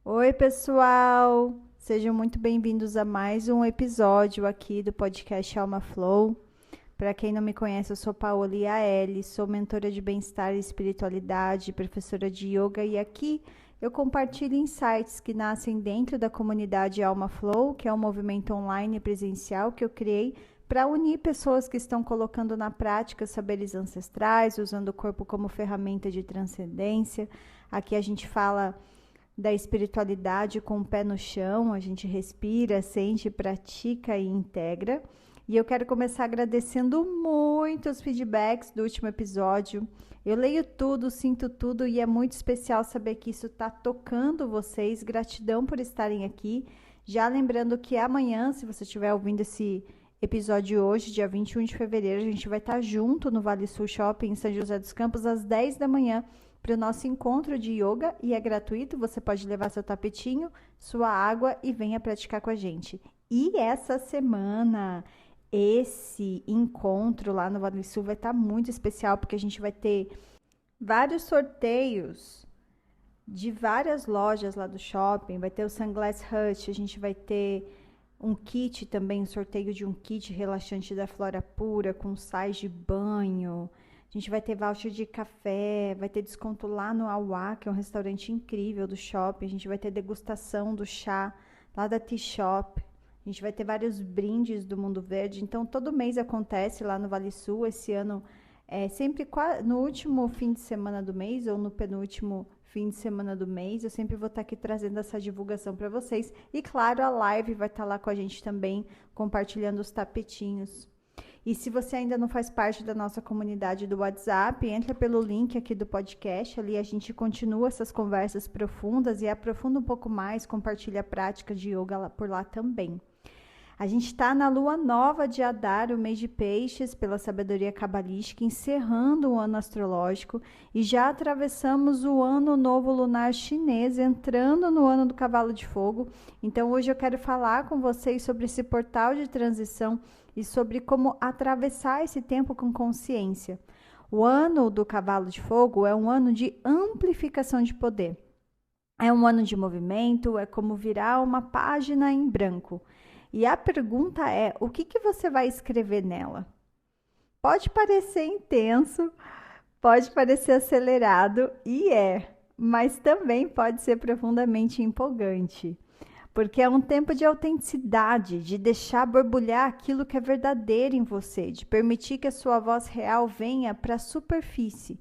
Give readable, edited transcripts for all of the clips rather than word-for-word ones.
Oi, pessoal! Sejam muito bem-vindos a mais um episódio aqui do podcast Alma Flow. Para quem não me conhece, eu sou Paola Iaeli, sou mentora de bem-estar e espiritualidade, professora de yoga e aqui eu compartilho insights que nascem dentro da comunidade Alma Flow, que é um movimento online e presencial que eu criei para unir pessoas que estão colocando na prática saberes ancestrais, usando o corpo como ferramenta de transcendência. Aqui a gente fala da espiritualidade com o pé no chão, a gente respira, sente, pratica e integra. E eu quero começar agradecendo muito os feedbacks do último episódio. Eu leio tudo, sinto tudo e é muito especial saber que isso está tocando vocês. Gratidão por estarem aqui. Já lembrando que amanhã, se você estiver ouvindo esse episódio hoje, dia 21 de fevereiro, a gente vai estar junto no Vale Sul Shopping em São José dos Campos às 10 da manhã para o nosso encontro de yoga e é gratuito. Você pode levar seu tapetinho, sua água e venha praticar com a gente. E essa semana, esse encontro lá no Vale Sul vai estar muito especial porque a gente vai ter vários sorteios de várias lojas lá do shopping. Vai ter o Sunglass Hut, a gente vai ter um kit também, um sorteio de um kit relaxante da Flora Pura com sais de banho. A gente vai ter voucher de café, vai ter desconto lá no Auá, que é um restaurante incrível do shopping. A gente vai ter degustação do chá lá da Tea Shop. A gente vai ter vários brindes do Mundo Verde. Então, todo mês acontece lá no Vale Sul. Esse ano é sempre no último fim de semana do mês ou no penúltimo fim de semana do mês. Eu sempre vou estar aqui trazendo essa divulgação para vocês. E, claro, a live vai estar lá com a gente também, compartilhando os tapetinhos. E se você ainda não faz parte da nossa comunidade do WhatsApp, entra pelo link aqui do podcast. Ali a gente continua essas conversas profundas e aprofunda um pouco mais, compartilha a prática de yoga lá, por lá também. A gente está na lua nova de Adar, o mês de peixes, pela sabedoria cabalística, encerrando o ano astrológico e já atravessamos o ano novo lunar chinês, entrando no ano do cavalo de fogo. Então hoje eu quero falar com vocês sobre esse portal de transição e sobre como atravessar esse tempo com consciência. O ano do cavalo de fogo é um ano de amplificação de poder. É um ano de movimento, é como virar uma página em branco. E a pergunta é: o que você vai escrever nela? Pode parecer intenso, pode parecer acelerado, e mas também pode ser profundamente empolgante. Porque é um tempo de autenticidade, de deixar borbulhar aquilo que é verdadeiro em você, de permitir que a sua voz real venha para a superfície.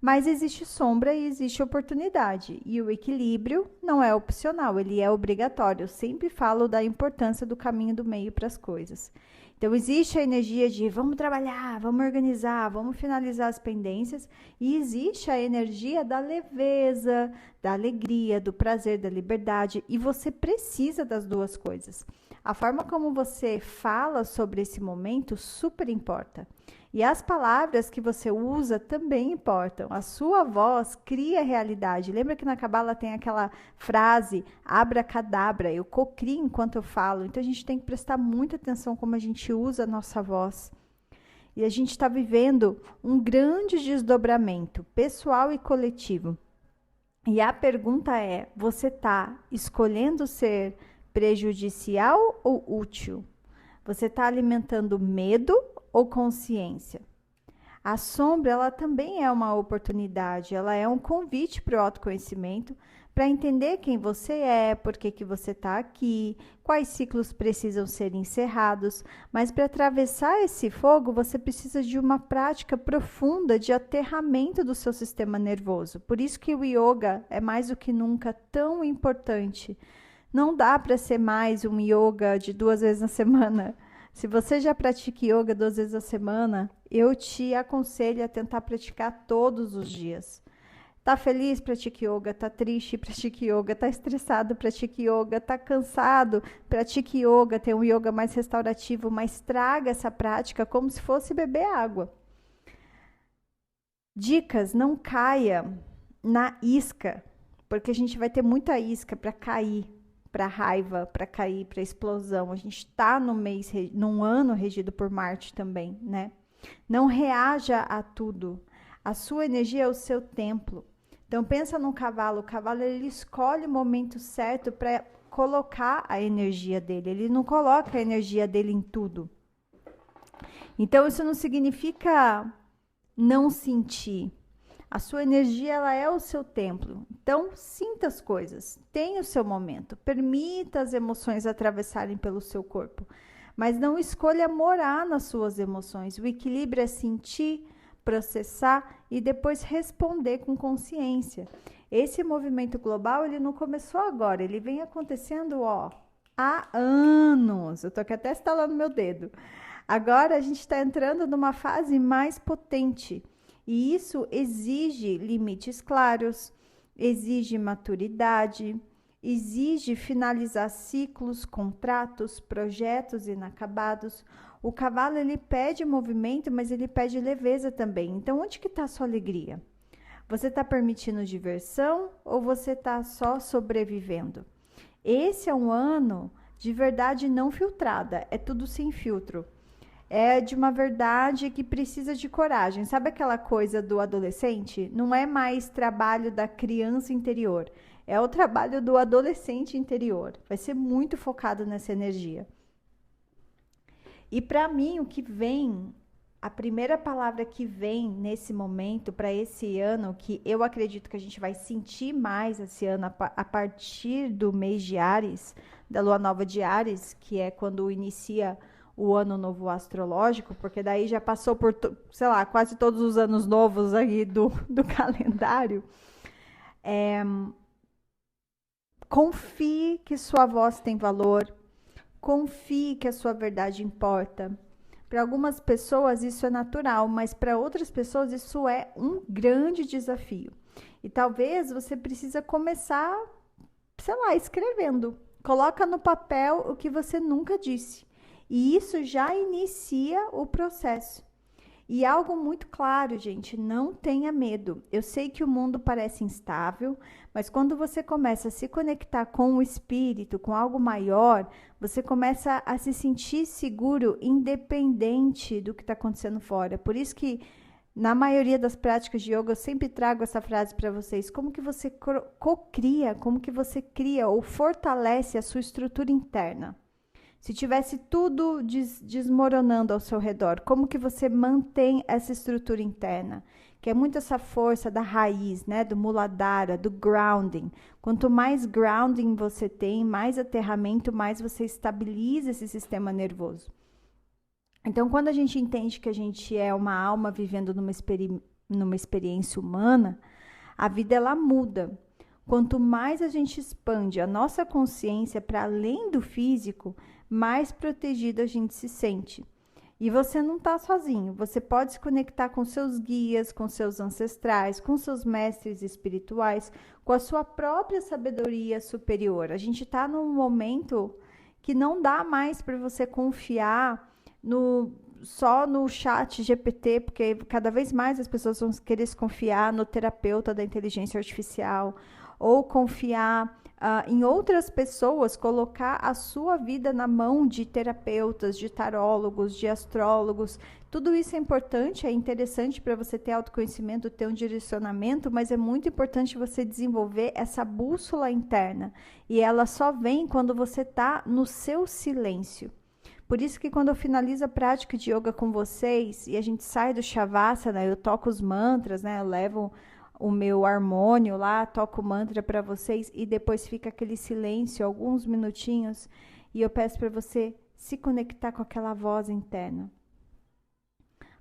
Mas existe sombra e existe oportunidade. E o equilíbrio não é opcional, ele é obrigatório. Eu sempre falo da importância do caminho do meio para as coisas. Então, existe a energia de vamos trabalhar, vamos organizar, vamos finalizar as pendências. E existe a energia da leveza, da alegria, do prazer, da liberdade. E você precisa das duas coisas. A forma como você fala sobre esse momento super importa. E as palavras que você usa também importam. A sua voz cria realidade. Lembra que na Cabala tem aquela frase, abracadabra, eu cocrio enquanto eu falo. Então a gente tem que prestar muita atenção como a gente usa a nossa voz. E a gente está vivendo um grande desdobramento pessoal e coletivo. E a pergunta é, você está escolhendo ser prejudicial ou útil? Você está alimentando medo ou consciência? A sombra, ela também é uma oportunidade, ela é um convite para o autoconhecimento, para entender quem você é, por que você está aqui, quais ciclos precisam ser encerrados. Mas para atravessar esse fogo, você precisa de uma prática profunda de aterramento do seu sistema nervoso. Por isso que o yoga é mais do que nunca tão importante. Não dá para ser mais um yoga de 2 vezes na semana. Se você já pratica yoga 2 vezes a semana, eu te aconselho a tentar praticar todos os dias. Tá feliz? Pratique yoga. Tá triste? Pratique yoga. Tá estressado? Pratique yoga. Tá cansado? Pratique yoga. Tem um yoga mais restaurativo, mas traga essa prática como se fosse beber água. Dicas: não caia na isca, porque a gente vai ter muita isca para cair, para raiva, para cair, para explosão. A gente está num ano regido por Marte também, né? Não reaja a tudo. A sua energia é o seu templo. Então pensa no cavalo, o cavalo ele escolhe o momento certo para colocar a energia dele, ele não coloca a energia dele em tudo. Então isso não significa não sentir. A sua energia, ela é o seu templo. Então, sinta as coisas, tenha o seu momento, permita as emoções atravessarem pelo seu corpo, mas não escolha morar nas suas emoções. O equilíbrio é sentir, processar e depois responder com consciência. Esse movimento global, ele não começou agora, ele vem acontecendo, há anos. Eu tô aqui até estalando meu dedo. Agora a gente está entrando numa fase mais potente. E isso exige limites claros, exige maturidade, exige finalizar ciclos, contratos, projetos inacabados. O cavalo, ele pede movimento, mas ele pede leveza também. Então, onde que está a sua alegria? Você está permitindo diversão ou você está só sobrevivendo? Esse é um ano de verdade não filtrada, é tudo sem filtro. É de uma verdade que precisa de coragem. Sabe aquela coisa do adolescente? Não é mais trabalho da criança interior, é o trabalho do adolescente interior. Vai ser muito focado nessa energia. E para mim, o que vem, a primeira palavra que vem nesse momento, para esse ano, que eu acredito que a gente vai sentir mais esse ano a partir do mês de Áries, da lua nova de Áries, que é quando inicia o ano novo astrológico, porque daí já passou por, sei lá, quase todos os anos novos aí do calendário. Confie que sua voz tem valor, confie que a sua verdade importa. Para algumas pessoas isso é natural, mas para outras pessoas isso é um grande desafio. E talvez você precisa começar, sei lá, escrevendo. Coloca no papel o que você nunca disse. E isso já inicia o processo. E algo muito claro, gente, não tenha medo. Eu sei que o mundo parece instável, mas quando você começa a se conectar com o espírito, com algo maior, você começa a se sentir seguro, independente do que está acontecendo fora. Por isso que na maioria das práticas de yoga eu sempre trago essa frase para vocês. Como que você cocria, como que você cria ou fortalece a sua estrutura interna? Se tivesse tudo desmoronando ao seu redor, como que você mantém essa estrutura interna? Que é muito essa força da raiz, né? Do Muladhara, do grounding. Quanto mais grounding você tem, mais aterramento, mais você estabiliza esse sistema nervoso. Então, quando a gente entende que a gente é uma alma vivendo numa experiência humana, a vida ela muda. Quanto mais a gente expande a nossa consciência para além do físico, mais protegido a gente se sente. E você não está sozinho, você pode se conectar com seus guias, com seus ancestrais, com seus mestres espirituais, com a sua própria sabedoria superior. A gente está num momento que não dá mais para você confiar só no chat GPT, porque cada vez mais as pessoas vão querer se confiar no terapeuta da inteligência artificial, ou confiar em outras pessoas, colocar a sua vida na mão de terapeutas, de tarólogos, de astrólogos. Tudo isso é importante, é interessante para você ter autoconhecimento, ter um direcionamento, mas é muito importante você desenvolver essa bússola interna. E ela só vem quando você está no seu silêncio. Por isso que quando eu finalizo a prática de yoga com vocês e a gente sai do Shavasana, eu toco os mantras, né? Eu levo o meu harmônio lá, toco o mantra para vocês e depois fica aquele silêncio, alguns minutinhos, e eu peço para você se conectar com aquela voz interna.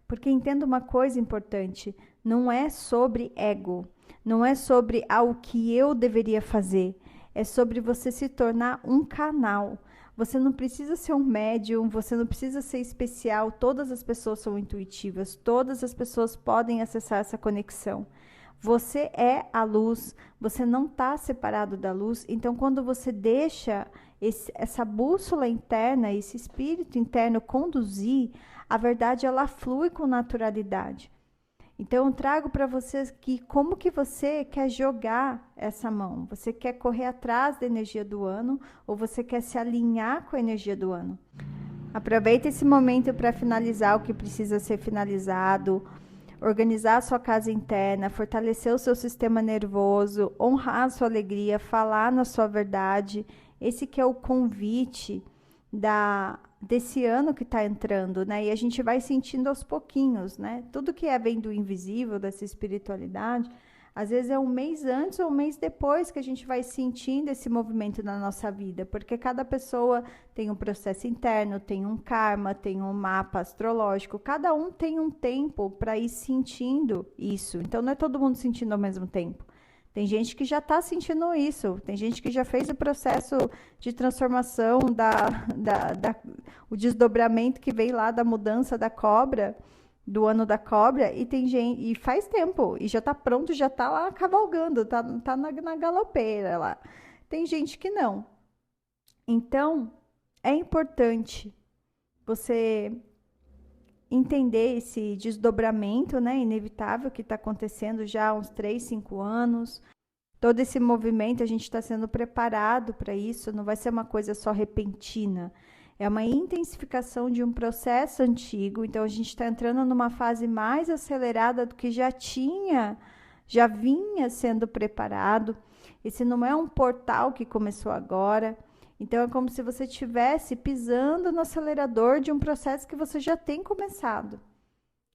Porque entenda uma coisa importante, não é sobre ego, não é sobre o que eu deveria fazer, é sobre você se tornar um canal. Você não precisa ser um médium, você não precisa ser especial, todas as pessoas são intuitivas, todas as pessoas podem acessar essa conexão. Você é a luz, você não está separado da luz, então quando você deixa essa bússola interna, esse espírito interno conduzir, a verdade ela flui com naturalidade. Então eu trago para vocês que como que você quer jogar essa mão? Você quer correr atrás da energia do ano ou você quer se alinhar com a energia do ano? Aproveita esse momento para finalizar o que precisa ser finalizado. organizar a sua casa interna, fortalecer o seu sistema nervoso, honrar a sua alegria, falar na sua verdade. Esse que é o convite desse ano que está entrando, né? E a gente vai sentindo aos pouquinhos, né? Tudo que vem do invisível, dessa espiritualidade, às vezes é um mês antes ou um mês depois que a gente vai sentindo esse movimento na nossa vida, porque cada pessoa tem um processo interno, tem um karma, tem um mapa astrológico, cada um tem um tempo para ir sentindo isso. Então não é todo mundo sentindo ao mesmo tempo. Tem gente que já está sentindo isso, tem gente que já fez o processo de transformação, o desdobramento que veio lá da mudança da cobra, do ano da cobra, e tem gente, e faz tempo, e já está pronto, já está lá cavalgando, tá na galopeira lá. Tem gente que não. Então, é importante você entender esse desdobramento, né, inevitável que está acontecendo já há uns 3, 5 anos. Todo esse movimento, a gente está sendo preparado para isso, não vai ser uma coisa só repentina. É uma intensificação de um processo antigo, então a gente está entrando numa fase mais acelerada do que já vinha sendo preparado. Esse não é um portal que começou agora, então é como se você estivesse pisando no acelerador de um processo que você já tem começado,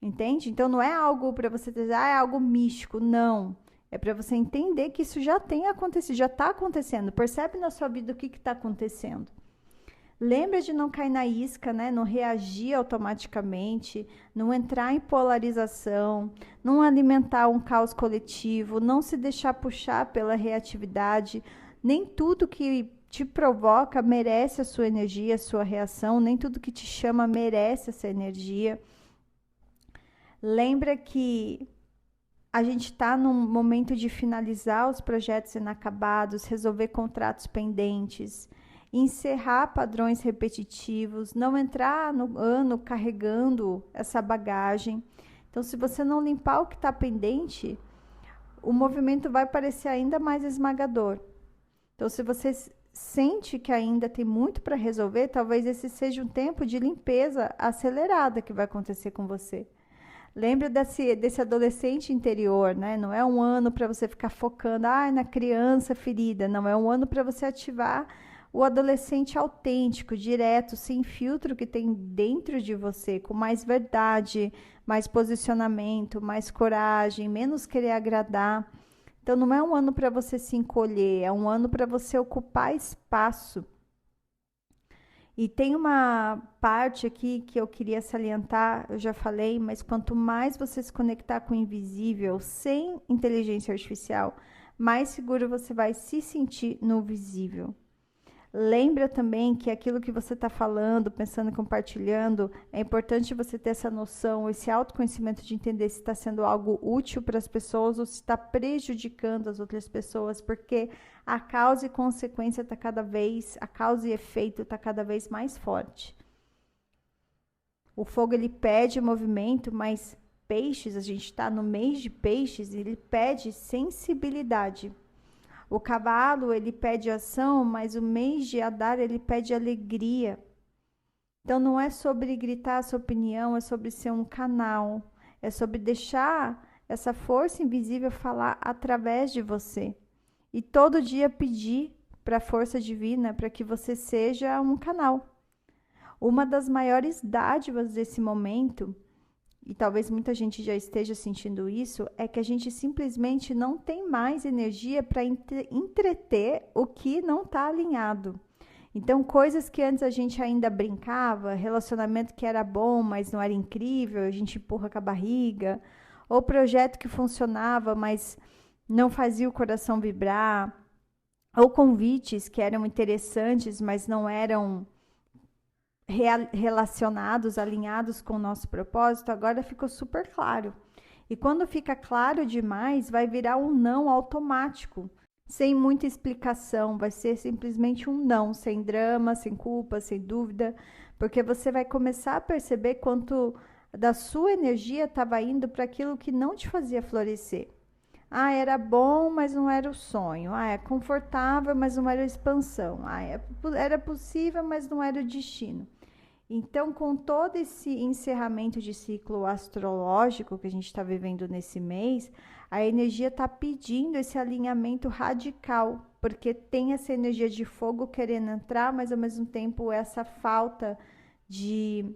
entende? Então não é algo para você dizer, é algo místico, não. É para você entender que isso já tem acontecido, já está acontecendo. Percebe na sua vida o que está acontecendo. Lembra de não cair na isca, né? Não reagir automaticamente, não entrar em polarização, não alimentar um caos coletivo, não se deixar puxar pela reatividade. Nem tudo que te provoca merece a sua energia, a sua reação, nem tudo que te chama merece essa energia. Lembra que a gente está num momento de finalizar os projetos inacabados, resolver contratos pendentes, encerrar padrões repetitivos, não entrar no ano carregando essa bagagem. Então, se você não limpar o que está pendente, o movimento vai parecer ainda mais esmagador. Então, se você sente que ainda tem muito para resolver, talvez esse seja um tempo de limpeza acelerada que vai acontecer com você. Lembra desse adolescente interior, né? Não é um ano para você ficar focando na criança ferida, não, é um ano para você ativar o adolescente autêntico, direto, sem filtro que tem dentro de você, com mais verdade, mais posicionamento, mais coragem, menos querer agradar. Então não é um ano para você se encolher, é um ano para você ocupar espaço. E tem uma parte aqui que eu queria salientar, eu já falei, mas quanto mais você se conectar com o invisível, sem inteligência artificial, mais seguro você vai se sentir no visível. Lembra também que aquilo que você está falando, pensando, compartilhando, é importante você ter essa noção, esse autoconhecimento de entender se está sendo algo útil para as pessoas ou se está prejudicando as outras pessoas, porque a causa e consequência está a causa e efeito está cada vez mais forte. O fogo, ele pede movimento, mas peixes, a gente está no mês de peixes, ele pede sensibilidade. O cavalo, ele pede ação, mas o mês de Adar, ele pede alegria. Então, não é sobre gritar a sua opinião, é sobre ser um canal. É sobre deixar essa força invisível falar através de você. E todo dia pedir para a força divina para que você seja um canal. Uma das maiores dádivas desse momento, e talvez muita gente já esteja sentindo isso, é que a gente simplesmente não tem mais energia para entreter o que não está alinhado. Então, coisas que antes a gente ainda brincava, relacionamento que era bom, mas não era incrível, a gente empurra com a barriga, ou projeto que funcionava, mas não fazia o coração vibrar, ou convites que eram interessantes, mas não eram relacionados, alinhados com o nosso propósito, agora ficou super claro. E quando fica claro demais, vai virar um não automático, sem muita explicação, vai ser simplesmente um não, sem drama, sem culpa, sem dúvida, porque você vai começar a perceber quanto da sua energia estava indo para aquilo que não te fazia florescer. Era bom, mas não era o sonho. É confortável, mas não era a expansão. Era possível, mas não era o destino. Então, com todo esse encerramento de ciclo astrológico que a gente está vivendo nesse mês, a energia está pedindo esse alinhamento radical, porque tem essa energia de fogo querendo entrar, mas ao mesmo tempo essa falta de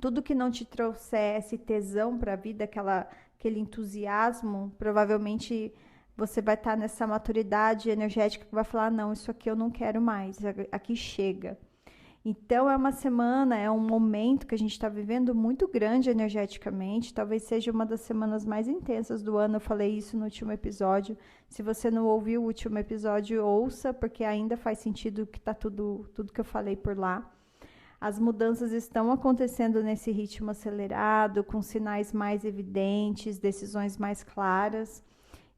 tudo que não te trouxesse tesão para a vida, aquele entusiasmo, provavelmente você vai estar nessa maturidade energética que vai falar: não, isso aqui eu não quero mais, aqui chega. Então, é uma semana, é um momento que a gente está vivendo muito grande energeticamente. Talvez seja uma das semanas mais intensas do ano. Eu falei isso no último episódio. Se você não ouviu o último episódio, ouça, porque ainda faz sentido que está tudo que eu falei por lá. As mudanças estão acontecendo nesse ritmo acelerado, com sinais mais evidentes, decisões mais claras.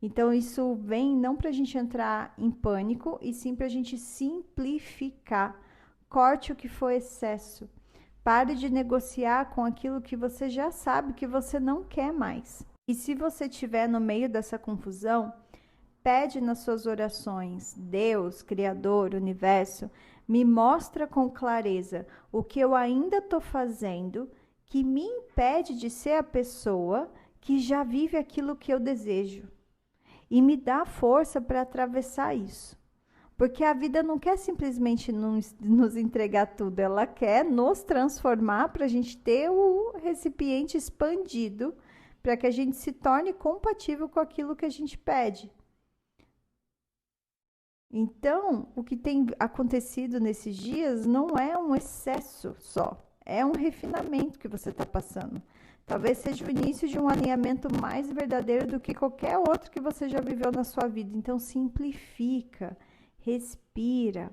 Então, isso vem não para a gente entrar em pânico, e sim para a gente simplificar. Corte o que for excesso. Pare de negociar com aquilo que você já sabe que você não quer mais. E se você estiver no meio dessa confusão, pede nas suas orações: Deus, Criador, Universo, me mostra com clareza o que eu ainda estou fazendo que me impede de ser a pessoa que já vive aquilo que eu desejo. E me dá força para atravessar isso. Porque a vida não quer simplesmente nos entregar tudo, ela quer nos transformar para a gente ter o recipiente expandido, para que a gente se torne compatível com aquilo que a gente pede. Então, o que tem acontecido nesses dias não é um excesso só, é um refinamento que você está passando. Talvez seja o início de um alinhamento mais verdadeiro do que qualquer outro que você já viveu na sua vida. Então, simplifica. Respira.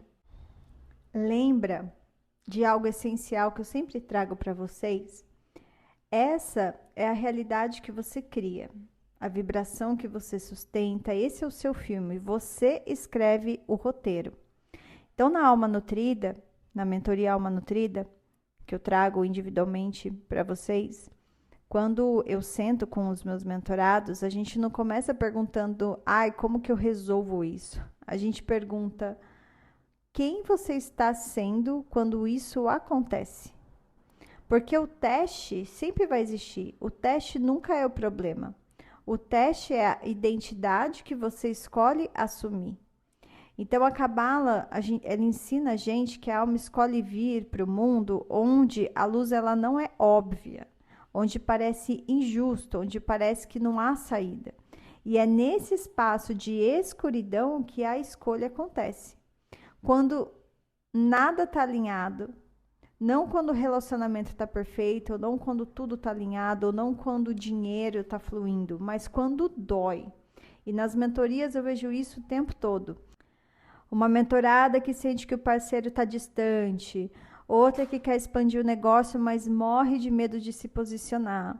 Lembra de algo essencial que eu sempre trago para vocês? Essa é a realidade que você cria, a vibração que você sustenta. Esse é o seu filme. Você escreve o roteiro. Então, na Alma Nutrida, na mentoria Alma Nutrida, que eu trago individualmente para vocês, quando eu sento com os meus mentorados, a gente não começa perguntando: ai, como que eu resolvo isso? A gente pergunta: quem você está sendo quando isso acontece? Porque o teste sempre vai existir. O teste nunca é o problema. O teste é a identidade que você escolhe assumir. Então, a Cabala, ela ensina a gente que a alma escolhe vir para o mundo onde a luz ela não é óbvia, onde parece injusto, onde parece que não há saída. E é nesse espaço de escuridão que a escolha acontece. Quando nada está alinhado, não quando o relacionamento está perfeito, ou não quando tudo está alinhado, ou não quando o dinheiro está fluindo, mas quando dói. E nas mentorias eu vejo isso o tempo todo. Uma mentorada que sente que o parceiro está distante, outra que quer expandir o negócio, mas morre de medo de se posicionar.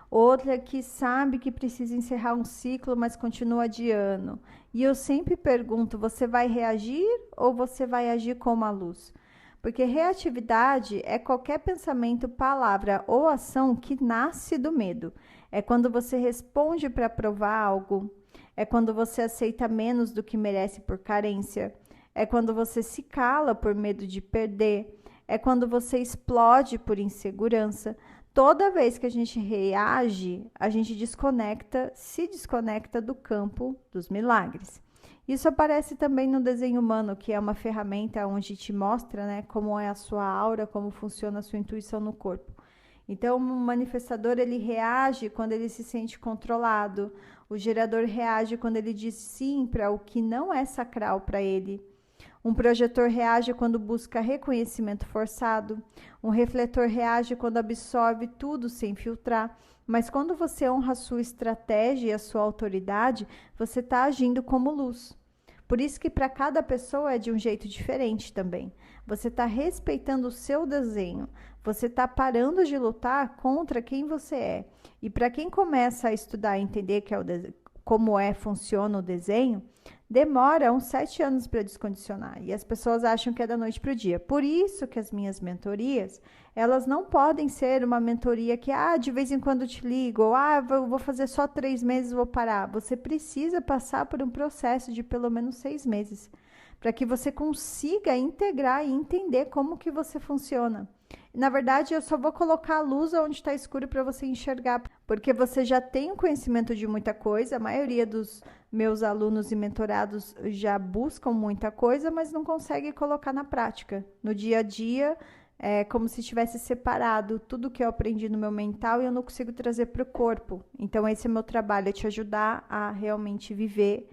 Outra que sabe que precisa encerrar um ciclo, mas continua adiando. E eu sempre pergunto: você vai reagir ou você vai agir como a luz? Porque reatividade é qualquer pensamento, palavra ou ação que nasce do medo. É quando você responde para provar algo. É quando você aceita menos do que merece por carência. É quando você se cala por medo de perder. É quando você explode por insegurança. Toda vez que a gente reage, a gente se desconecta do campo dos milagres. Isso aparece também no desenho humano, que é uma ferramenta onde te mostra, né, como é a sua aura, como funciona a sua intuição no corpo. Então, o manifestador, ele reage quando ele se sente controlado. O gerador reage quando ele diz sim para o que não é sacral para ele. Um projetor reage quando busca reconhecimento forçado. Um refletor reage quando absorve tudo sem filtrar. Mas quando você honra a sua estratégia e a sua autoridade, você está agindo como luz. Por isso que para cada pessoa é de um jeito diferente também. Você está respeitando o seu desenho. Você está parando de lutar contra quem você é. E para quem começa a estudar e entender como funciona o desenho, demora uns 7 anos para descondicionar. E as pessoas acham que é da noite para o dia. Por isso que as minhas mentorias, elas não podem ser uma mentoria que, de vez em quando eu te ligo, ou, eu vou fazer só 3 meses e vou parar. Você precisa passar por um processo de pelo menos 6 meses, para que você consiga integrar e entender como que você funciona. Na verdade, eu só vou colocar a luz onde está escuro para você enxergar, porque você já tem o conhecimento de muita coisa. A maioria dos meus alunos e mentorados já buscam muita coisa, mas não conseguem colocar na prática. No dia a dia, é como se tivesse separado tudo que eu aprendi no meu mental e eu não consigo trazer para o corpo. Então, esse é meu trabalho, é te ajudar a realmente viver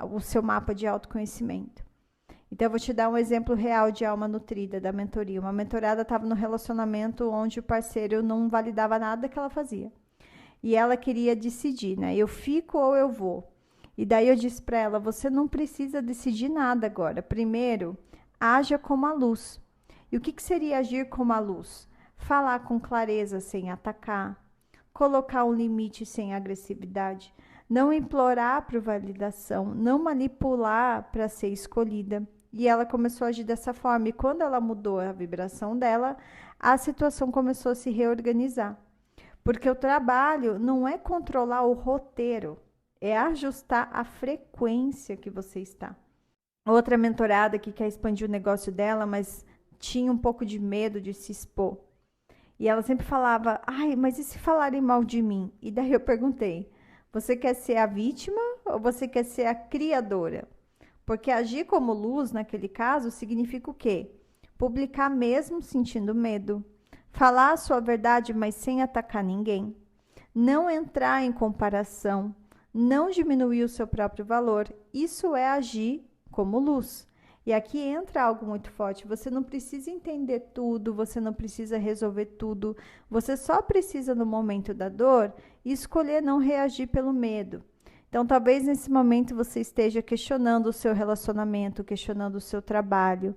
o seu mapa de autoconhecimento. Então, eu vou te dar um exemplo real de alma nutrida da mentoria. Uma mentorada estava no relacionamento onde o parceiro não validava nada que ela fazia. E ela queria decidir, né? Eu fico ou eu vou? E daí eu disse para ela, você não precisa decidir nada agora. Primeiro, haja como a luz. E o que seria agir como a luz? Falar com clareza sem atacar, colocar um limite sem agressividade, não implorar por validação, não manipular para ser escolhida. E ela começou a agir dessa forma. E quando ela mudou a vibração dela, a situação começou a se reorganizar. Porque o trabalho não é controlar o roteiro, é ajustar a frequência que você está. Outra mentorada que quer expandir o negócio dela, mas tinha um pouco de medo de se expor. E ela sempre falava, ai, mas e se falarem mal de mim? E daí eu perguntei, você quer ser a vítima ou você quer ser a criadora? Porque agir como luz, naquele caso, significa o quê? Publicar mesmo sentindo medo. Falar a sua verdade, mas sem atacar ninguém. Não entrar em comparação. Não diminuir o seu próprio valor. Isso é agir como luz. E aqui entra algo muito forte. Você não precisa entender tudo, você não precisa resolver tudo. Você só precisa, no momento da dor, escolher não reagir pelo medo. Então, talvez nesse momento você esteja questionando o seu relacionamento, questionando o seu trabalho,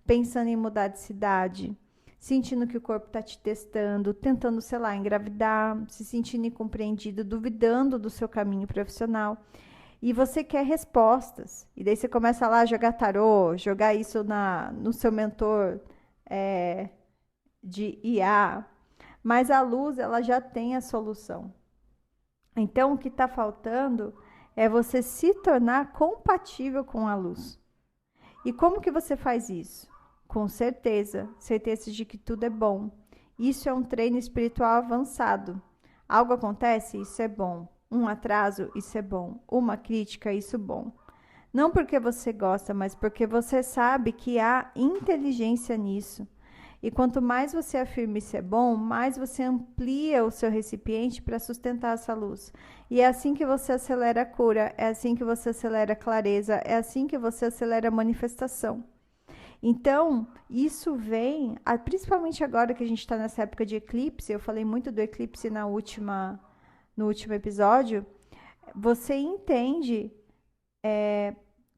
pensando em mudar de cidade, sentindo que o corpo está te testando, tentando, sei lá, engravidar, se sentindo incompreendido, duvidando do seu caminho profissional. E você quer respostas. E daí você começa lá a jogar tarô, jogar isso no seu mentor de IA. Mas a luz, ela já tem a solução. Então, o que está faltando é você se tornar compatível com a luz. E como que você faz isso? Com certeza, certeza de que tudo é bom. Isso é um treino espiritual avançado. Algo acontece? Isso é bom. Um atraso? Isso é bom. Uma crítica? Isso é bom. Não porque você gosta, mas porque você sabe que há inteligência nisso. E quanto mais você afirma isso é bom, mais você amplia o seu recipiente para sustentar essa luz. E é assim que você acelera a cura, é assim que você acelera a clareza, é assim que você acelera a manifestação. Então, isso vem, principalmente agora que a gente está nessa época de eclipse, eu falei muito do eclipse no último episódio, você entende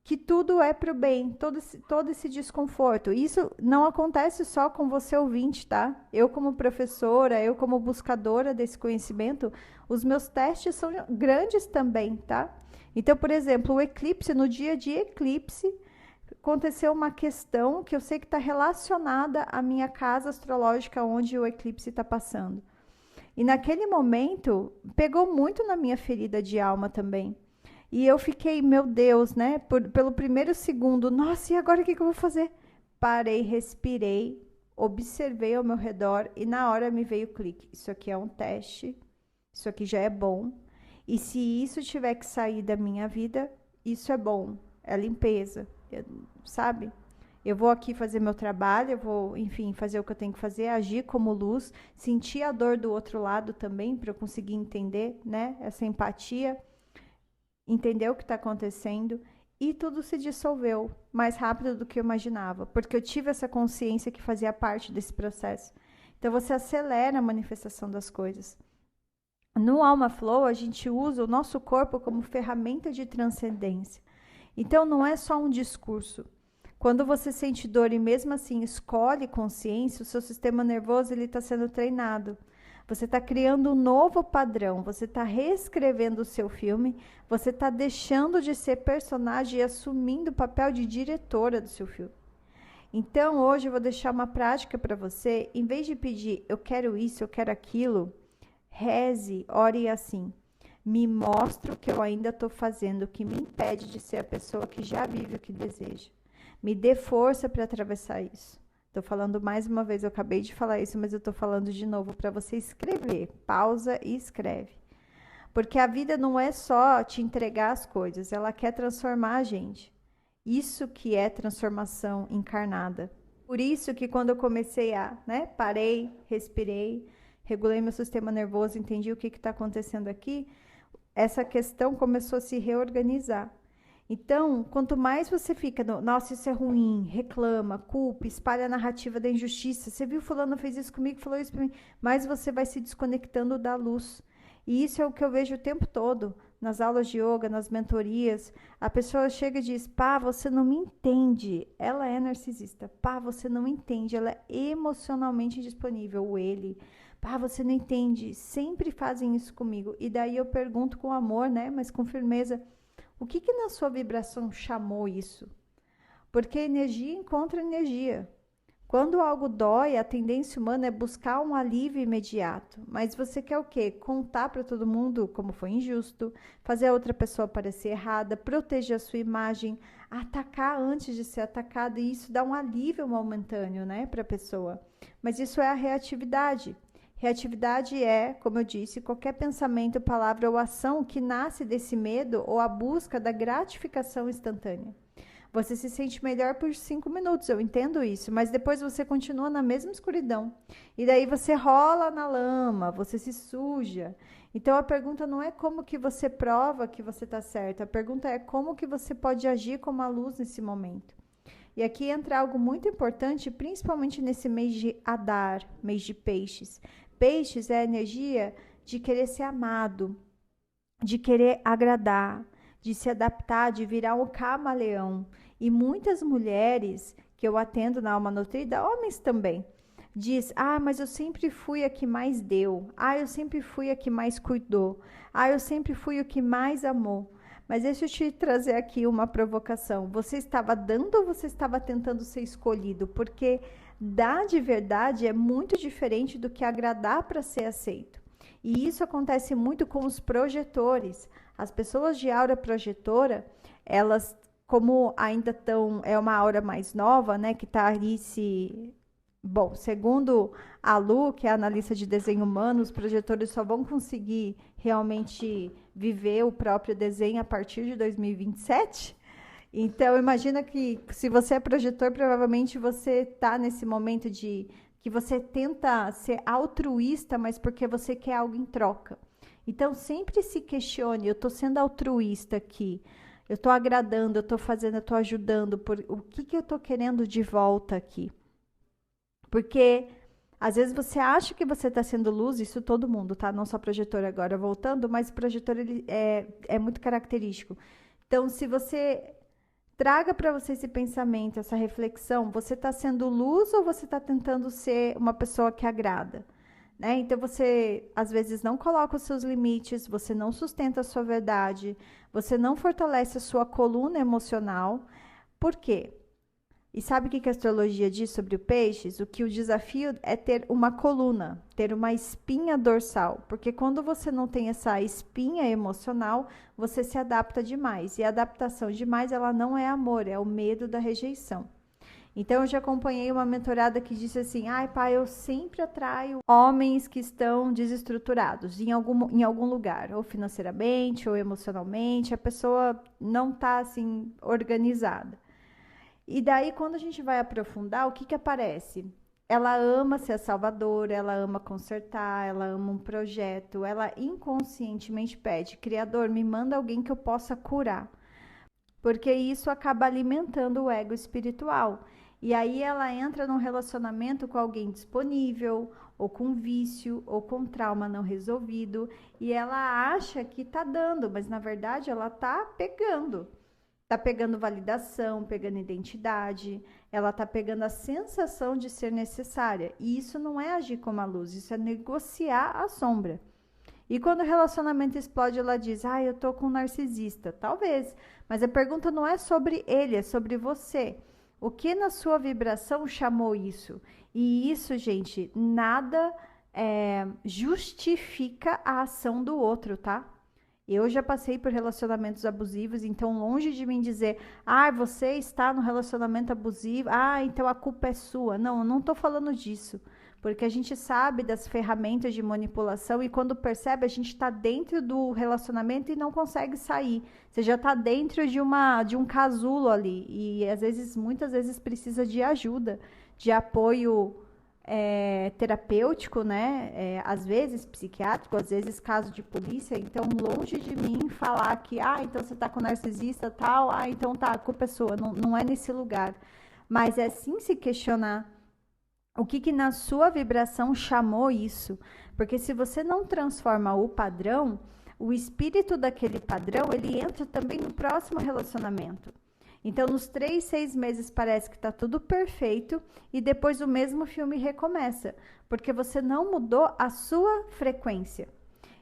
que tudo é para o bem, todo esse desconforto. Isso não acontece só com você ouvinte, tá? Eu como professora, eu como buscadora desse conhecimento, os meus testes são grandes também, tá? Então, por exemplo, o eclipse, no dia de eclipse, aconteceu uma questão que eu sei que está relacionada à minha casa astrológica, onde o eclipse está passando. E naquele momento, pegou muito na minha ferida de alma também. E eu fiquei, meu Deus, né? Pelo primeiro segundo, nossa, e agora o que eu vou fazer? Parei, respirei, observei ao meu redor e na hora me veio o clique. Isso aqui é um teste, isso aqui já é bom. E se isso tiver que sair da minha vida, isso é bom, é limpeza, sabe? Eu vou aqui fazer meu trabalho, eu vou, enfim, fazer o que eu tenho que fazer, agir como luz, sentir a dor do outro lado também, para eu conseguir entender, né? Essa empatia. Entender o que está acontecendo e tudo se dissolveu mais rápido do que eu imaginava, porque eu tive essa consciência que fazia parte desse processo. Então, você acelera a manifestação das coisas. No Alma Flow, a gente usa o nosso corpo como ferramenta de transcendência. Então, não é só um discurso. Quando você sente dor e mesmo assim escolhe consciência, o seu sistema nervoso está sendo treinado. Você está criando um novo padrão, você está reescrevendo o seu filme, você está deixando de ser personagem e assumindo o papel de diretora do seu filme. Então, hoje eu vou deixar uma prática para você, em vez de pedir eu quero isso, eu quero aquilo, reze, ore assim. Me mostra o que eu ainda estou fazendo, o que me impede de ser a pessoa que já vive o que deseja. Me dê força para atravessar isso. Tô falando mais uma vez, eu acabei de falar isso, mas eu tô falando de novo para você escrever. Pausa e escreve. Porque a vida não é só te entregar as coisas, ela quer transformar a gente. Isso que é transformação encarnada. Por isso que quando eu comecei parei, respirei, regulei meu sistema nervoso, entendi o que está acontecendo aqui, essa questão começou a se reorganizar. Então, quanto mais você fica nossa, isso é ruim, reclama, culpa, espalha a narrativa da injustiça, você viu fulano fez isso comigo, falou isso pra mim, mais você vai se desconectando da luz. E isso é o que eu vejo o tempo todo, nas aulas de yoga, nas mentorias. A pessoa chega e diz, pá, você não me entende. Ela é narcisista. Pá, você não entende. Ela é emocionalmente indisponível, ou ele. Pá, você não entende. Sempre fazem isso comigo. E daí eu pergunto com amor, né, mas com firmeza, o que na sua vibração chamou isso? Porque energia encontra energia. Quando algo dói, a tendência humana é buscar um alívio imediato. Mas você quer o quê? Contar para todo mundo como foi injusto, fazer a outra pessoa parecer errada, proteger a sua imagem, atacar antes de ser atacada. E isso dá um alívio momentâneo, né, para a pessoa. Mas isso é a reatividade. Reatividade é, como eu disse, qualquer pensamento, palavra ou ação que nasce desse medo ou a busca da gratificação instantânea. Você se sente melhor por 5 minutos, eu entendo isso, mas depois você continua na mesma escuridão. E daí você rola na lama, você se suja. Então a pergunta não é como que você prova que você está certo, a pergunta é como que você pode agir como a luz nesse momento. E aqui entra algo muito importante, principalmente nesse mês de Adar, mês de peixes. Peixes é a energia de querer ser amado, de querer agradar, de se adaptar, de virar um camaleão. E muitas mulheres que eu atendo na alma nutrida, homens também, diz, mas eu sempre fui a que mais deu, eu sempre fui a que mais cuidou, eu sempre fui o que mais amou. Mas deixa eu te trazer aqui uma provocação. Você estava dando ou você estava tentando ser escolhido? Porque dar de verdade é muito diferente do que agradar para ser aceito. E isso acontece muito com os projetores. As pessoas de aura projetora, elas, como ainda estão, é uma aura mais nova, né, que está ali se... Bom, segundo a Lu, que é analista de desenho humano, os projetores só vão conseguir realmente viver o próprio desenho a partir de 2027. Então, imagina que se você é projetor, provavelmente você está nesse momento de que você tenta ser altruísta, mas porque você quer algo em troca. Então, sempre se questione, eu estou sendo altruísta aqui, eu estou agradando, eu estou fazendo, eu estou ajudando, o que eu estou querendo de volta aqui? Porque às vezes você acha que você está sendo luz, isso todo mundo, tá? Não só projetor agora voltando, mas o projetor ele é muito característico. Então, se você traga para você esse pensamento, essa reflexão, você está sendo luz ou você está tentando ser uma pessoa que agrada? Né? Então, você às vezes não coloca os seus limites, você não sustenta a sua verdade, você não fortalece a sua coluna emocional. Por quê? E sabe o que a astrologia diz sobre o peixes? O que o desafio é ter uma coluna, ter uma espinha dorsal. Porque quando você não tem essa espinha emocional, você se adapta demais. E a adaptação demais, ela não é amor, é o medo da rejeição. Então, eu já acompanhei uma mentorada que disse assim, pai, eu sempre atraio homens que estão desestruturados em algum lugar, ou financeiramente, ou emocionalmente, a pessoa não está assim, organizada. E daí, quando a gente vai aprofundar, o que aparece? Ela ama ser a salvadora, ela ama consertar, ela ama um projeto, ela inconscientemente pede, Criador, me manda alguém que eu possa curar. Porque isso acaba alimentando o ego espiritual. E aí ela entra num relacionamento com alguém disponível, ou com vício, ou com trauma não resolvido, e ela acha que tá dando, mas na verdade ela tá pegando. Tá pegando validação, pegando identidade, ela tá pegando a sensação de ser necessária. E isso não é agir como a luz, isso é negociar a sombra. E quando o relacionamento explode, ela diz, eu tô com um narcisista. Talvez, mas a pergunta não é sobre ele, é sobre você. O que na sua vibração chamou isso? E isso, gente, nada justifica a ação do outro, tá? Eu já passei por relacionamentos abusivos, então longe de mim dizer, você está no relacionamento abusivo, então a culpa é sua. Não, eu não estou falando disso, porque a gente sabe das ferramentas de manipulação e quando percebe a gente está dentro do relacionamento e não consegue sair. Você já está dentro de um casulo ali e muitas vezes precisa de ajuda, de apoio terapêutico, né? Às vezes psiquiátrico, às vezes caso de polícia. Então, longe de mim falar que, então você tá com narcisista tal, então tá, a culpa é sua. Não, não é nesse lugar. Mas é sim se questionar o que na sua vibração chamou isso. Porque se você não transforma o padrão, o espírito daquele padrão, ele entra também no próximo relacionamento. Então, nos 3, 6 meses parece que está tudo perfeito e depois o mesmo filme recomeça, porque você não mudou a sua frequência.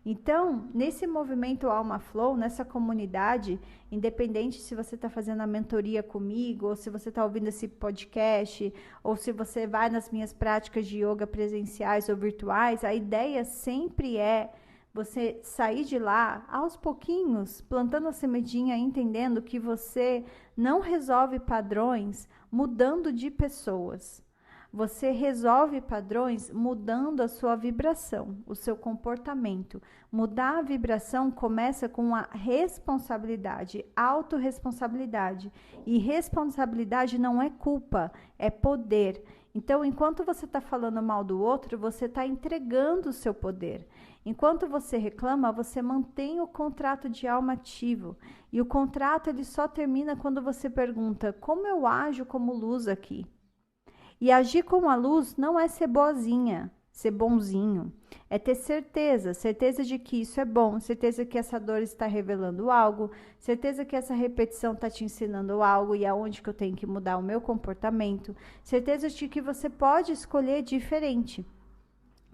Então, nesse movimento Alma Flow, nessa comunidade, independente se você está fazendo a mentoria comigo, ou se você está ouvindo esse podcast, ou se você vai nas minhas práticas de yoga presenciais ou virtuais, a ideia sempre é você sair de lá aos pouquinhos, plantando a sementinha, entendendo que você não resolve padrões mudando de pessoas. Você resolve padrões mudando a sua vibração, o seu comportamento. Mudar a vibração começa com a responsabilidade, autorresponsabilidade. E responsabilidade não é culpa, é poder. Então, enquanto você está falando mal do outro, você está entregando o seu poder. Enquanto você reclama, você mantém o contrato de alma ativo. E o contrato ele só termina quando você pergunta, como eu ajo como luz aqui? E agir como a luz não é ser boazinha, ser bonzinho. É ter certeza de que isso é bom, certeza que essa dor está revelando algo, certeza que essa repetição está te ensinando algo e aonde que eu tenho que mudar o meu comportamento, certeza de que você pode escolher diferente.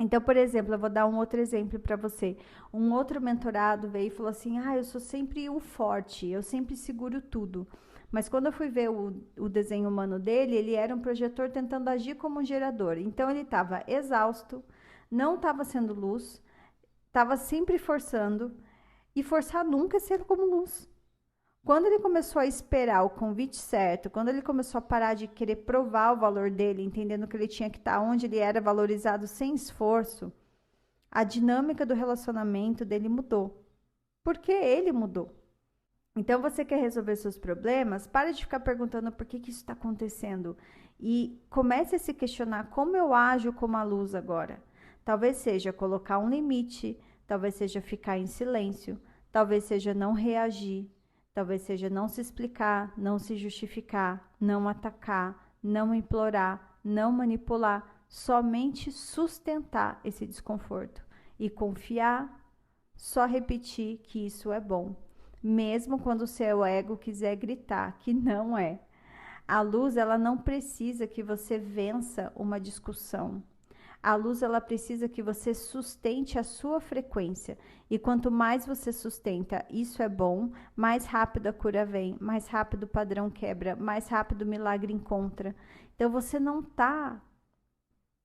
Então, por exemplo, eu vou dar um outro exemplo para você. Um outro mentorado veio e falou assim, eu sou sempre o forte, eu sempre seguro tudo. Mas quando eu fui ver o desenho humano dele, ele era um projetor tentando agir como um gerador. Então, ele estava exausto, não estava sendo luz, estava sempre forçando, e forçar nunca é ser como luz. Quando ele começou a esperar o convite certo, quando ele começou a parar de querer provar o valor dele, entendendo que ele tinha que estar onde ele era valorizado sem esforço, a dinâmica do relacionamento dele mudou. Porque ele mudou. Então, você quer resolver seus problemas? Pare de ficar perguntando por que isso está acontecendo. E comece a se questionar como eu ajo como a luz agora. Talvez seja colocar um limite, talvez seja ficar em silêncio, talvez seja não reagir, talvez seja não se explicar, não se justificar, não atacar, não implorar, não manipular, somente sustentar esse desconforto e confiar, só repetir que isso é bom. Mesmo quando o seu ego quiser gritar que não é. A luz, ela não precisa que você vença uma discussão. A luz, ela precisa que você sustente a sua frequência. E quanto mais você sustenta, isso é bom, mais rápido a cura vem, mais rápido o padrão quebra, mais rápido o milagre encontra. Então, você não está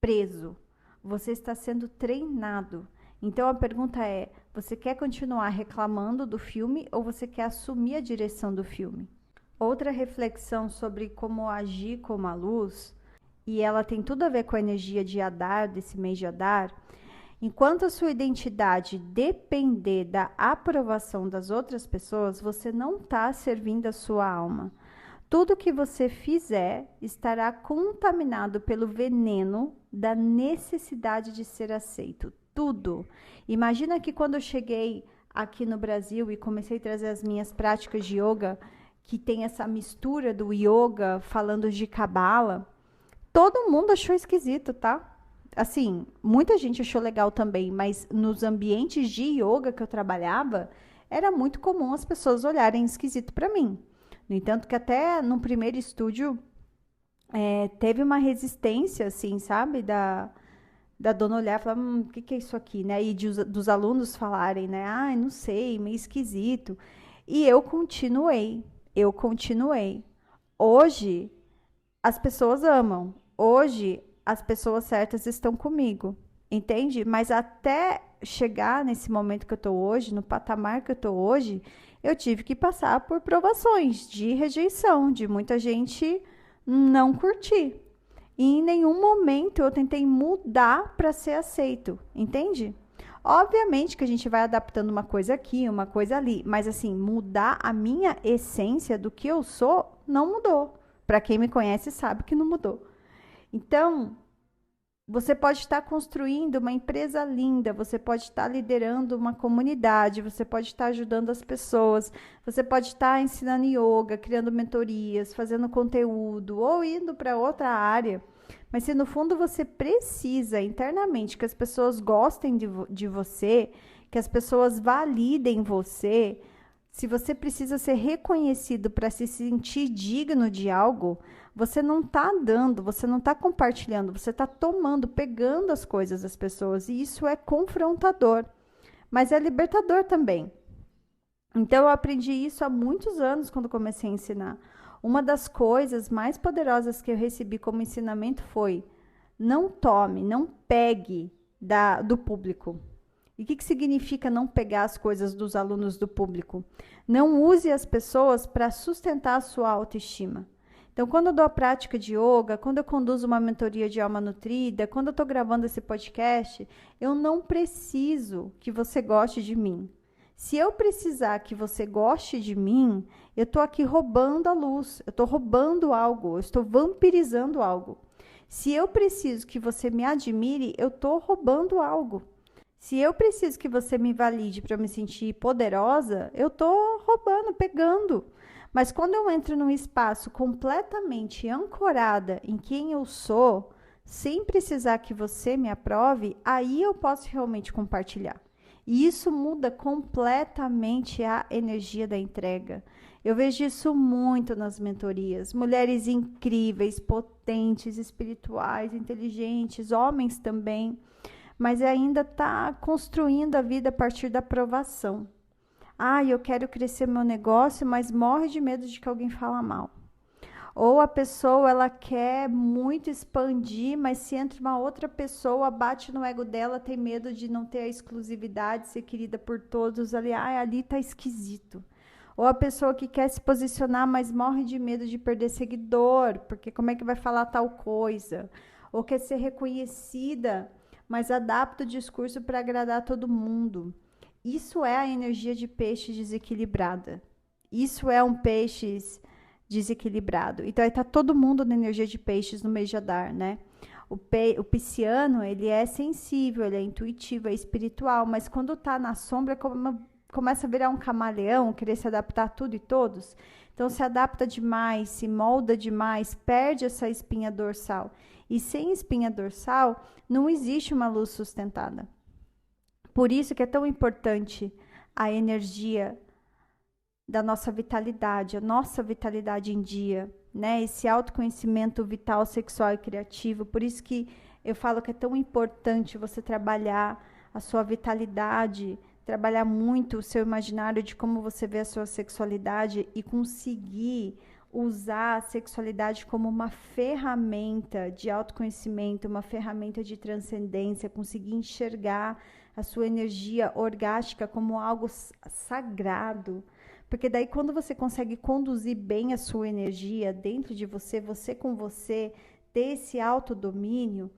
preso, você está sendo treinado. Então, a pergunta é, você quer continuar reclamando do filme ou você quer assumir a direção do filme? Outra reflexão sobre como agir como a luz, e ela tem tudo a ver com a energia de Adar, desse mês de Adar, enquanto a sua identidade depender da aprovação das outras pessoas, você não está servindo a sua alma. Tudo que você fizer estará contaminado pelo veneno da necessidade de ser aceito. Tudo. Imagina que quando eu cheguei aqui no Brasil e comecei a trazer as minhas práticas de yoga, que tem essa mistura do yoga falando de cabala, todo mundo achou esquisito, tá? Assim, muita gente achou legal também, mas nos ambientes de yoga que eu trabalhava, era muito comum as pessoas olharem esquisito para mim. No entanto, que até no primeiro estúdio teve uma resistência, assim, sabe? Da dona olhar e falar, o que é isso aqui, né? E dos alunos falarem, né? Não sei, meio esquisito. E eu continuei. Hoje, as pessoas amam. Hoje, as pessoas certas estão comigo, entende? Mas até chegar nesse momento que eu estou hoje, no patamar que eu estou hoje, eu tive que passar por provações de rejeição, de muita gente não curtir. E em nenhum momento eu tentei mudar para ser aceito, entende? Obviamente que a gente vai adaptando uma coisa aqui, uma coisa ali, mas assim, mudar a minha essência do que eu sou não mudou. Para quem me conhece sabe que não mudou. Então, você pode estar construindo uma empresa linda, você pode estar liderando uma comunidade, você pode estar ajudando as pessoas, você pode estar ensinando yoga, criando mentorias, fazendo conteúdo ou indo para outra área. Mas se no fundo você precisa internamente que as pessoas gostem de você, que as pessoas validem você, se você precisa ser reconhecido para se sentir digno de algo, você não está dando, você não está compartilhando, você está tomando, pegando as coisas das pessoas. E isso é confrontador, mas é libertador também. Então, eu aprendi isso há muitos anos quando comecei a ensinar. Uma das coisas mais poderosas que eu recebi como ensinamento foi: não tome, não pegue do público. E o que significa não pegar as coisas dos alunos do público? Não use as pessoas para sustentar a sua autoestima. Então, quando eu dou a prática de yoga, quando eu conduzo uma mentoria de alma nutrida, quando eu estou gravando esse podcast, eu não preciso que você goste de mim. Se eu precisar que você goste de mim, eu estou aqui roubando a luz, eu estou roubando algo, eu estou vampirizando algo. Se eu preciso que você me admire, eu estou roubando algo. Se eu preciso que você me valide para eu me sentir poderosa, eu estou roubando, pegando. Mas quando eu entro num espaço completamente ancorada em quem eu sou, sem precisar que você me aprove, aí eu posso realmente compartilhar. E isso muda completamente a energia da entrega. Eu vejo isso muito nas mentorias. Mulheres incríveis, potentes, espirituais, inteligentes, homens também, mas ainda está construindo a vida a partir da aprovação. Eu quero crescer meu negócio, mas morre de medo de que alguém fale mal. Ou a pessoa, ela quer muito expandir, mas se entra uma outra pessoa, bate no ego dela, tem medo de não ter a exclusividade, ser querida por todos, ali tá esquisito. Ou a pessoa que quer se posicionar, mas morre de medo de perder seguidor, porque como é que vai falar tal coisa? Ou quer ser reconhecida, mas adapta o discurso para agradar todo mundo. Isso é a energia de peixe desequilibrada. Isso é um peixe desequilibrado. Então, aí tá todo mundo na energia de peixes no mês de Adar, né? O pisciano, ele é sensível, ele é intuitivo, é espiritual, mas quando tá na sombra, começa a virar um camaleão, querer se adaptar a tudo e todos. Então, se adapta demais, se molda demais, perde essa espinha dorsal. E sem espinha dorsal, não existe uma luz sustentada. Por isso que é tão importante a energia da nossa vitalidade, a nossa vitalidade em dia, né? Esse autoconhecimento vital, sexual e criativo. Por isso que eu falo que é tão importante você trabalhar a sua vitalidade, trabalhar muito o seu imaginário de como você vê a sua sexualidade e conseguir usar a sexualidade como uma ferramenta de autoconhecimento, uma ferramenta de transcendência, conseguir enxergar a sua energia orgástica como algo sagrado. Porque daí quando você consegue conduzir bem a sua energia dentro de você, você com você, ter esse autodomínio,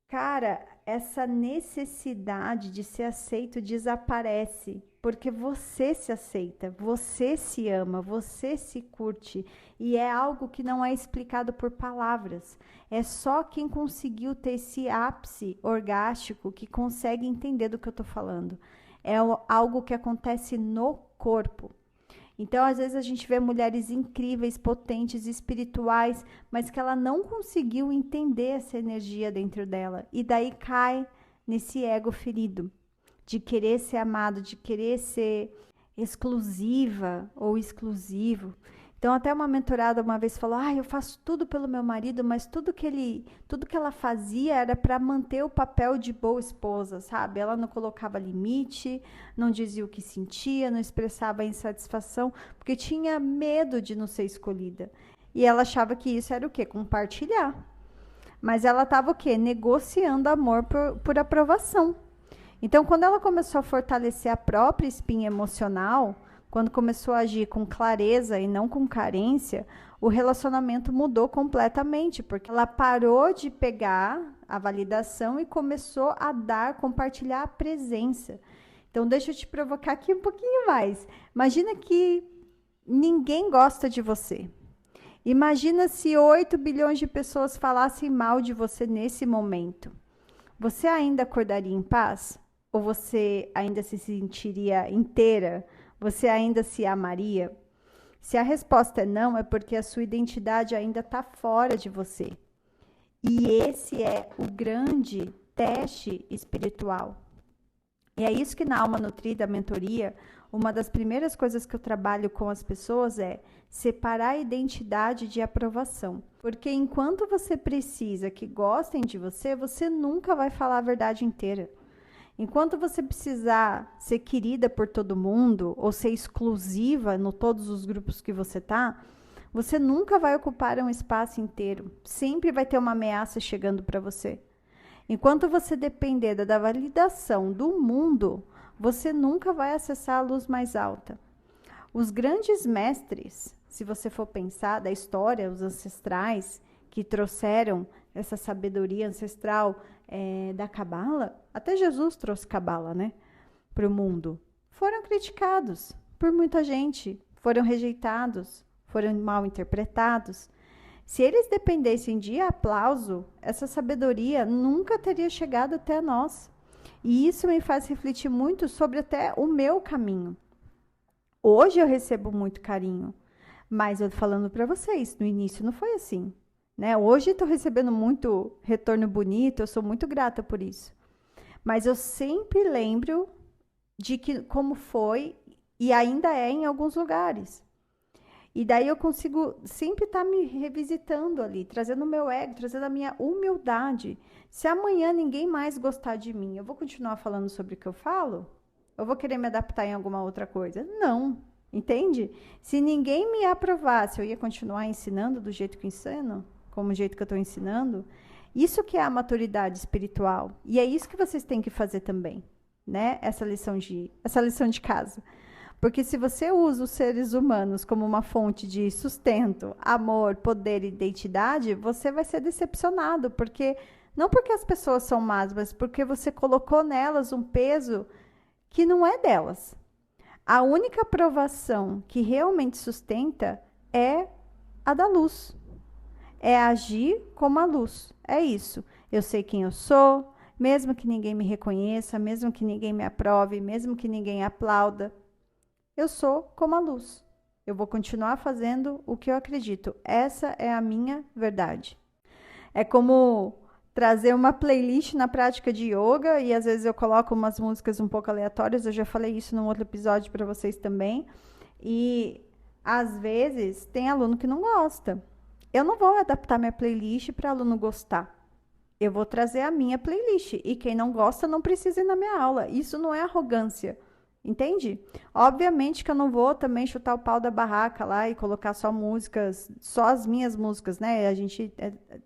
cara, essa necessidade de ser aceito desaparece, porque você se aceita, você se ama, você se curte, e é algo que não é explicado por palavras. É só quem conseguiu ter esse ápice orgástico que consegue entender do que eu estou falando. É algo que acontece no corpo. Então, às vezes a gente vê mulheres incríveis, potentes, espirituais, mas que ela não conseguiu entender essa energia dentro dela. E daí cai nesse ego ferido, de querer ser amado, de querer ser exclusiva ou exclusivo. Então, até uma mentorada uma vez falou: eu faço tudo pelo meu marido, mas tudo que ela fazia era para manter o papel de boa esposa, sabe? Ela não colocava limite, não dizia o que sentia, não expressava insatisfação, porque tinha medo de não ser escolhida. E ela achava que isso era o quê? Compartilhar. Mas ela estava o quê? Negociando amor por aprovação. Então, quando ela começou a fortalecer a própria espinha emocional, quando começou a agir com clareza e não com carência, o relacionamento mudou completamente, porque ela parou de pegar a validação e começou a compartilhar a presença. Então, deixa eu te provocar aqui um pouquinho mais. Imagina que ninguém gosta de você. Imagina se 8 bilhões de pessoas falassem mal de você nesse momento. Você ainda acordaria em paz? Ou você ainda se sentiria inteira? Você ainda se amaria? Se a resposta é não, é porque a sua identidade ainda está fora de você. E esse é o grande teste espiritual. E é isso que na Alma Nutrida, a mentoria, uma das primeiras coisas que eu trabalho com as pessoas é separar a identidade de aprovação. Porque enquanto você precisa que gostem de você, você nunca vai falar a verdade inteira. Enquanto você precisar ser querida por todo mundo ou ser exclusiva no todos os grupos que você tá, você nunca vai ocupar um espaço inteiro. Sempre vai ter uma ameaça chegando para você. Enquanto você depender da validação do mundo, você nunca vai acessar a luz mais alta. Os grandes mestres, se você for pensar da história, os ancestrais que trouxeram essa sabedoria ancestral da Cabala, até Jesus trouxe Cabala, né, para o mundo, foram criticados por muita gente, foram rejeitados, foram mal interpretados. Se eles dependessem de aplauso, essa sabedoria nunca teria chegado até nós. E isso me faz refletir muito sobre até o meu caminho. Hoje eu recebo muito carinho, mas eu falando para vocês, no início não foi assim. Né? Hoje estou recebendo muito retorno bonito, eu sou muito grata por isso. Mas eu sempre lembro de que como foi e ainda é em alguns lugares. E daí eu consigo sempre estar me revisitando ali, trazendo o meu ego, trazendo a minha humildade. Se amanhã ninguém mais gostar de mim, eu vou continuar falando sobre o que eu falo? Eu vou querer me adaptar em alguma outra coisa? Não, entende? Se ninguém me aprovasse, eu ia continuar ensinando do jeito que eu ensino? Como o jeito que eu estou ensinando? Isso que é a maturidade espiritual. E é isso que vocês têm que fazer também, né? Essa lição de casa. Porque se você usa os seres humanos como uma fonte de sustento, amor, poder e identidade, você vai ser decepcionado. Não porque as pessoas são más, mas porque você colocou nelas um peso que não é delas. A única aprovação que realmente sustenta é a da luz. É agir como a luz. É isso. Eu sei quem eu sou, mesmo que ninguém me reconheça, mesmo que ninguém me aprove, mesmo que ninguém aplauda. Eu sou como a luz. Eu vou continuar fazendo o que eu acredito. Essa é a minha verdade. É como trazer uma playlist na prática de yoga e às vezes eu coloco umas músicas um pouco aleatórias. Eu já falei isso num outro episódio para vocês também. E às vezes tem aluno que não gosta. Eu não vou adaptar minha playlist para aluno gostar. Eu vou trazer a minha playlist e quem não gosta não precisa ir na minha aula. Isso não é arrogância. Entende? Obviamente que eu não vou também chutar o pau da barraca lá e colocar só músicas, só as minhas músicas, né? A gente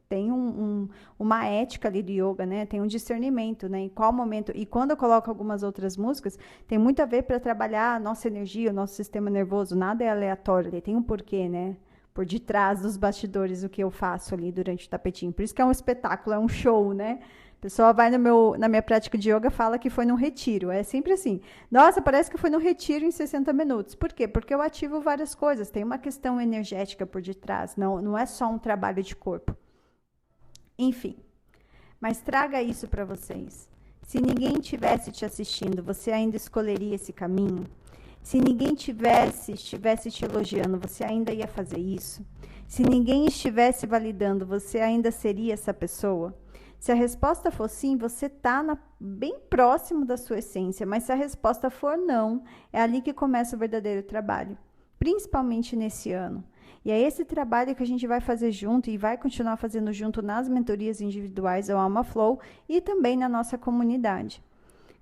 tem uma ética ali do yoga, né? Tem um discernimento, né? Em qual momento. E quando eu coloco algumas outras músicas, tem muito a ver para trabalhar a nossa energia, o nosso sistema nervoso. Nada é aleatório ali, tem um porquê, né? Por detrás dos bastidores, o que eu faço ali durante o tapetinho. Por isso que é um espetáculo, é um show, né? A pessoa vai na minha prática de yoga, fala que foi num retiro. É sempre assim. Nossa, parece que foi num retiro em 60 minutos. Por quê? Porque eu ativo várias coisas. Tem uma questão energética por detrás. Não é só um trabalho de corpo. Enfim. Mas traga isso para vocês. Se ninguém tivesse te assistindo, você ainda escolheria esse caminho? Se ninguém estivesse te elogiando, você ainda ia fazer isso? Se ninguém estivesse validando, você ainda seria essa pessoa? Se a resposta for sim, você está bem próximo da sua essência, mas se a resposta for não, é ali que começa o verdadeiro trabalho, principalmente nesse ano. E é esse trabalho que a gente vai fazer junto e vai continuar fazendo junto nas mentorias individuais ao Alma Flow e também na nossa comunidade.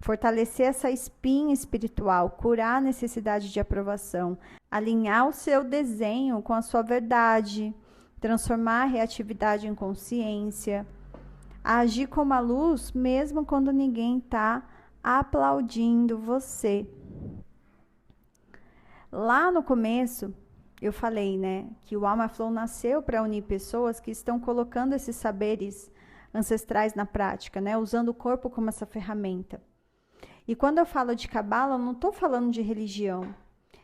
Fortalecer essa espinha espiritual, curar a necessidade de aprovação, alinhar o seu desenho com a sua verdade, transformar a reatividade em consciência, agir como a luz, mesmo quando ninguém está aplaudindo você. Lá no começo, eu falei, né, que o Alma Flow nasceu para unir pessoas que estão colocando esses saberes ancestrais na prática, né, usando o corpo como essa ferramenta. E quando eu falo de Cabala, eu não estou falando de religião.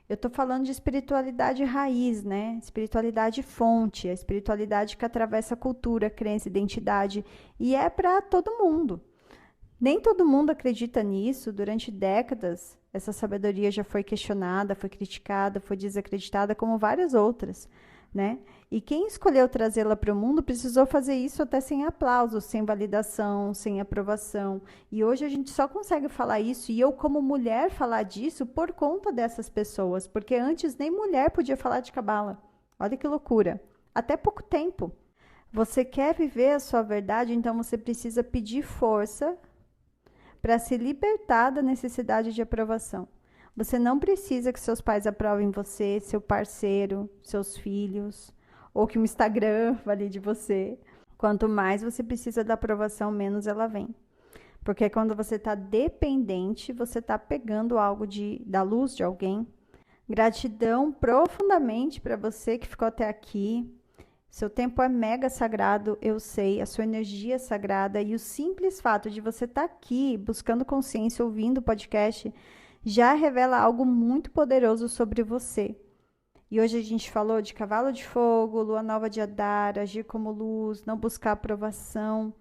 Eu estou falando de espiritualidade raiz, né? Espiritualidade fonte, a espiritualidade que atravessa cultura, crença, identidade. E é para todo mundo. Nem todo mundo acredita nisso. Durante décadas, essa sabedoria já foi questionada, foi criticada, foi desacreditada, como várias outras, né? E quem escolheu trazê-la para o mundo precisou fazer isso até sem aplauso, sem validação, sem aprovação. E hoje a gente só consegue falar isso, e eu como mulher falar disso por conta dessas pessoas, porque antes nem mulher podia falar de Cabala. Olha que loucura. Até pouco tempo. Você quer viver a sua verdade, então você precisa pedir força para se libertar da necessidade de aprovação. Você não precisa que seus pais aprovem você, seu parceiro, seus filhos, ou que o Instagram valide você. Quanto mais você precisa da aprovação, menos ela vem. Porque quando você está dependente, você está pegando algo da luz de alguém. Gratidão profundamente para você que ficou até aqui. Seu tempo é mega sagrado, eu sei, a sua energia é sagrada, e o simples fato de você estar aqui buscando consciência, ouvindo o podcast, já revela algo muito poderoso sobre você. E hoje a gente falou de cavalo de fogo, lua nova de Adar, agir como luz, não buscar aprovação.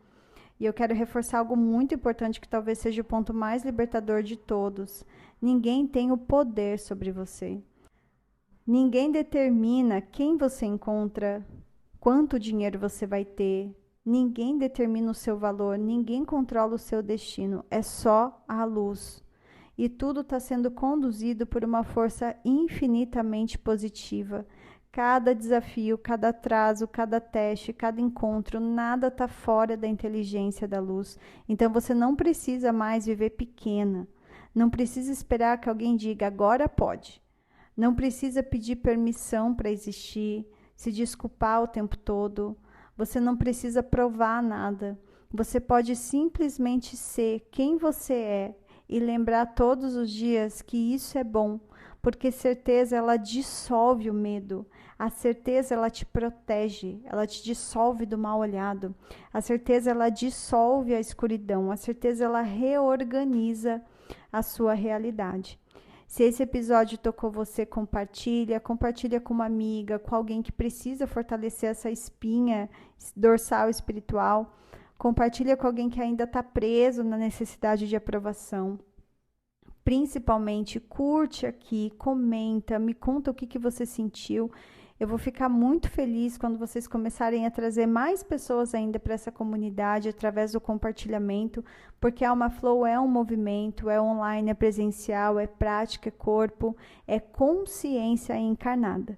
E eu quero reforçar algo muito importante que talvez seja o ponto mais libertador de todos. Ninguém tem o poder sobre você. Ninguém determina quem você encontra, quanto dinheiro você vai ter. Ninguém determina o seu valor, ninguém controla o seu destino. É só a luz. E tudo está sendo conduzido por uma força infinitamente positiva. Cada desafio, cada atraso, cada teste, cada encontro, nada está fora da inteligência da luz. Então você não precisa mais viver pequena. Não precisa esperar que alguém diga agora pode. Não precisa pedir permissão para existir, se desculpar o tempo todo. Você não precisa provar nada. Você pode simplesmente ser quem você é. E lembrar todos os dias que isso é bom, porque certeza ela dissolve o medo, a certeza ela te protege, ela te dissolve do mal olhado, a certeza ela dissolve a escuridão, a certeza ela reorganiza a sua realidade. Se esse episódio tocou você, compartilha com uma amiga, com alguém que precisa fortalecer essa espinha dorsal espiritual. Compartilha com alguém que ainda está preso na necessidade de aprovação. Principalmente, curte aqui, comenta, me conta o que você sentiu. Eu vou ficar muito feliz quando vocês começarem a trazer mais pessoas ainda para essa comunidade através do compartilhamento, porque a Alma Flow é um movimento, é online, é presencial, é prática, é corpo, é consciência encarnada.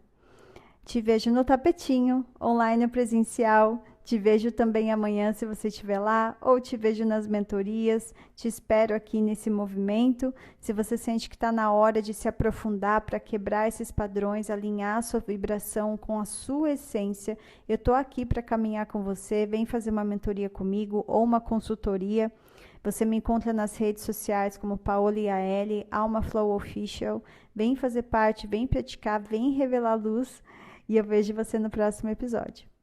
Te vejo no tapetinho, online ou presencial. Te vejo também amanhã se você estiver lá, ou te vejo nas mentorias. Te espero aqui nesse movimento. Se você sente que está na hora de se aprofundar para quebrar esses padrões, alinhar a sua vibração com a sua essência, eu estou aqui para caminhar com você. Vem fazer uma mentoria comigo ou uma consultoria. Você me encontra nas redes sociais como Paola Yaeli, Alma Flow Official. Vem fazer parte, vem praticar, vem revelar luz. E eu vejo você no próximo episódio.